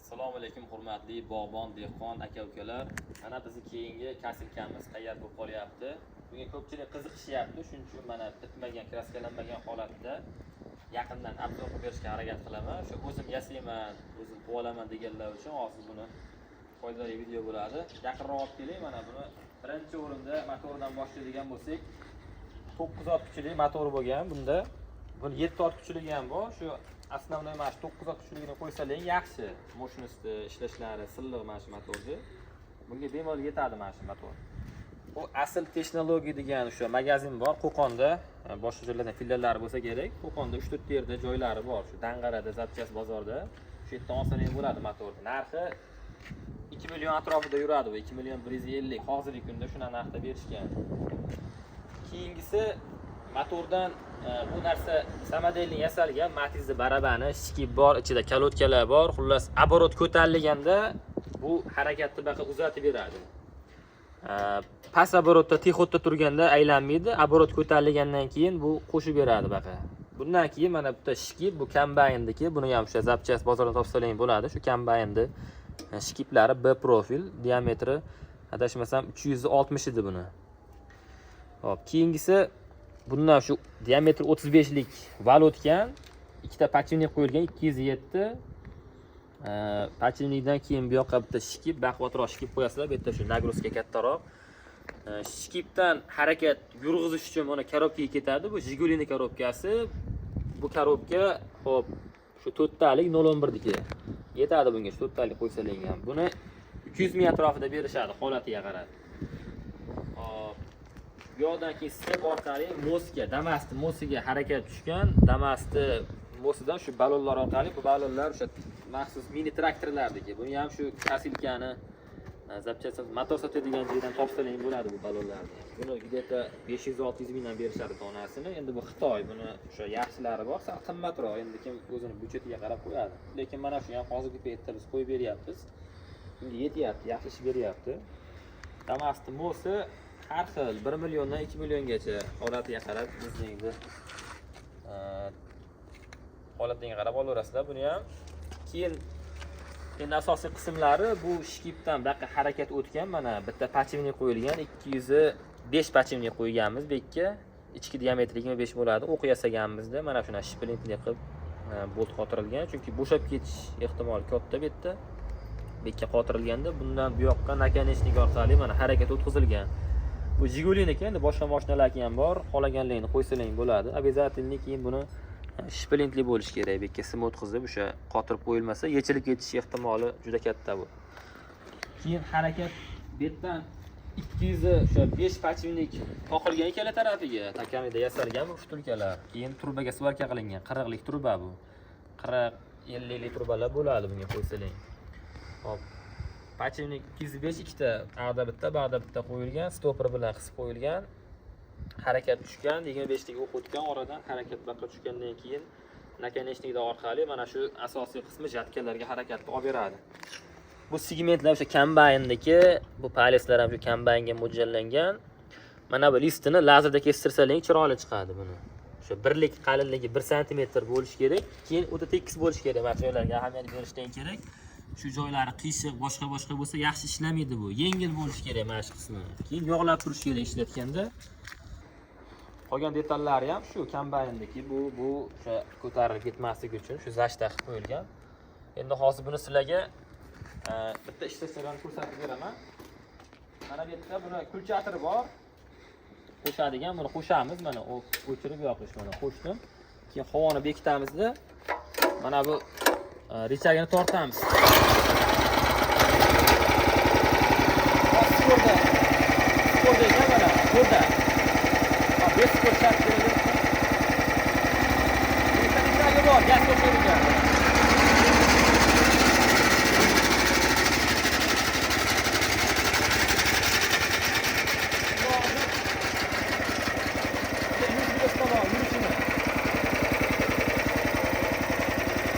Assalomu alaykum hurmatli bog'bon, dehqon aka-ukalar. Mana bizni keyingi kassilkamiz tayyor bo'lib qolyapti. Bunga ko'pchilik qiziqishyapti, shuning uchun mana bitmagan, kraskalanmagan holatda yaqindan obzor qilib berishga harakat qilaman. Shu o'zim yasayman, o'zim quvolaman deganlar uchun hozir buni foydali video bo'ladi. Yaqinroq olib keling. Mana buni birinchi o'rinda motordan boshlaydigan bo'lsak, 9 ot kuchli motor bo'lgan. Bunda buni 7 ot kuchligi ham bor. Shu основной mana shu 9 ot kuchligini qo'ysalar yaxshi. Moshinasi ishlashlari silliq mana shu motorni. Bunga bemalol yetadi mana shu motor. Bu asl texnologiya degan o'sha magazin bor Qo'qonda. Boshqa joylardan filiallari bo'lsa kerak. Qo'qonda 3-4 yerda joylari bor. Shu Dang'arada, Zapchas bozorda. Shu yerdan olsangiz bo'ladi motorni. Narxi 2 million atrofida yuradi. 2 million 150. Hozirgi kunda shuna narxda berishgan. Keyingisi motordan bu narsa samodelning yasalgan Matiz'da barabani, shikib bor, ichida kalotkalar bor. Xullas, оборот ko'tarilganda bu harakatni baqa uzatib beradi. Past оборотda texotda turganda aylanmaydi. Оборот ko'tarilgandan keyin bu qo'shib beradi baqa. Bundan keyin mana bitta shikib, bu kombayndiki, buni ham o'sha Zapchas bozoridan topsalang bo'ladi. Shu kombaynni shikiblari B profil, diametri adashmasam 360 edi buni. Hop, keyingisi bundan shu diametri 35 lik val o'tgan, ikkita pachivnik qo'yilgan 207. Pachivnikdan keyin bu yoqqa bitta shikib, baquvvatroq shikib qo'yasizlar. Bu yerda shu nagruzka kattaroq. Shikibdan harakat yurg'izish uchun mana korobkaga ketadi. Bu Jigulini korobkasi. Bu korobka hop shu 4 talik 011 diki. Yetadi bunga shu 4 talik qo'ysalang ham. Buni 200 ming atrofida berishadi holatiga qarab. Bu yoqdan keyin step orqali mosga, Damas'ni mosiga harakat tushgan. Damas'ni mosidan shu balonlar orqali, bu balonlar o'sha maxsus mini traktorlardagi. Buni ham shu kassilkani Zapchas motor sotadigan joydan topsalang bo'ladi bu balonlarni. Buni где-то 500-600 mingdan berishadi donasini. Endi bu Xitoy, buni o'sha yaxshilari bor, sal qimmatroq. Endi kim o'zini budjetiga qarab qo'yadi. Lekin mana shu ham hozirgi paytda biz qo'yib beryapmiz. Bunga yetyapti, yaxshi ish beryapti. Damas'ni mosi har xil 1 milliondan 2 milliongacha holatiga qarab bizning holatiga qarab olaverasizlar. Buni ham keyin endi asosiy qismlari bu shikibdan baqa harakat o'tgan. Mana bitta pachivnik qo'yilgan, 205 pachivnik qo'yganmiz bekka. Ichki diametri 25 bo'ladi. O'q yasaganmizda mana shuna shplintli qilib bolt qotirilgan, chunki bo'shab ketish ehtimoli katta bu yerda. Bekka qotirilganda bundan bu yoqqa nakanechnik orqali mana harakat o'tkazilgan. Bu Jiguliniki, endi boshqa mashinalarga ham bor. Xolaganligini qo'ysalang bo'ladi. Обязательно keyin buni shplintli bo'lish kerak. Bekka sim o'tkazib o'sha qotirib qo'yilmasa, yechilib ketish ehtimoli juda katta bu. Keyin harakat bu yerdan 200 o'sha 5 pachivnik qoqilgan ikkala tarafiga takamida yasalgan bu shturkalar. Keyin turbaga svarka qilingan 40 lik turba bu. 40-50 lik turbalar bo'ladi bunga qo'ysalang. Hop. Pachivnik 205 ikkita, ag'da bitta, bag'da bitta qo'yilgan, stoper bilan qisib qo'yilgan. Harakat tushgan, 25 lik o'q o'tgan, oradan harakat baqa tushgandan keyin nakanechniklar orqali mana shu asosiy qismi jatkalarga harakatni olib beradi. Bu segmentlar o'sha kombayndagi, bu paleslar ham shu kombaynga mo'ljallangan. Mana bu listini lazerda kestirsalang chiroyli chiqadi buni. O'sha birlik qalinligi 1 sm bo'lishi kerak, keyin o'ta tekis bo'lishi kerak. Mana joylarga ahamiyat berishdan kerak. Shu joylari qiyshiq, boshqa bo'lsa yaxshi ishlamaydi bu. Yengil bo'lishi kerak mana shu qismi. Keyin yog'lab turish kerak ishlatganda. Qolgan detallari ham shu kombayndagi bu o'sha ko'tarilib ketmasligi uchun shu zashta qilib qo'yilgan. Endi hozir buni sizlarga bitta ishlashlarni ko'rsatib beraman. Mana bu yerda buni kulchatiri bor. Qo'shadigan, buni qo'shamiz. Mana o'chirib yoqish, mana qo'shdim. Keyin havoni bekitamizda mana bu richagini tortamiz. Sporda ekan mana, ko'rda.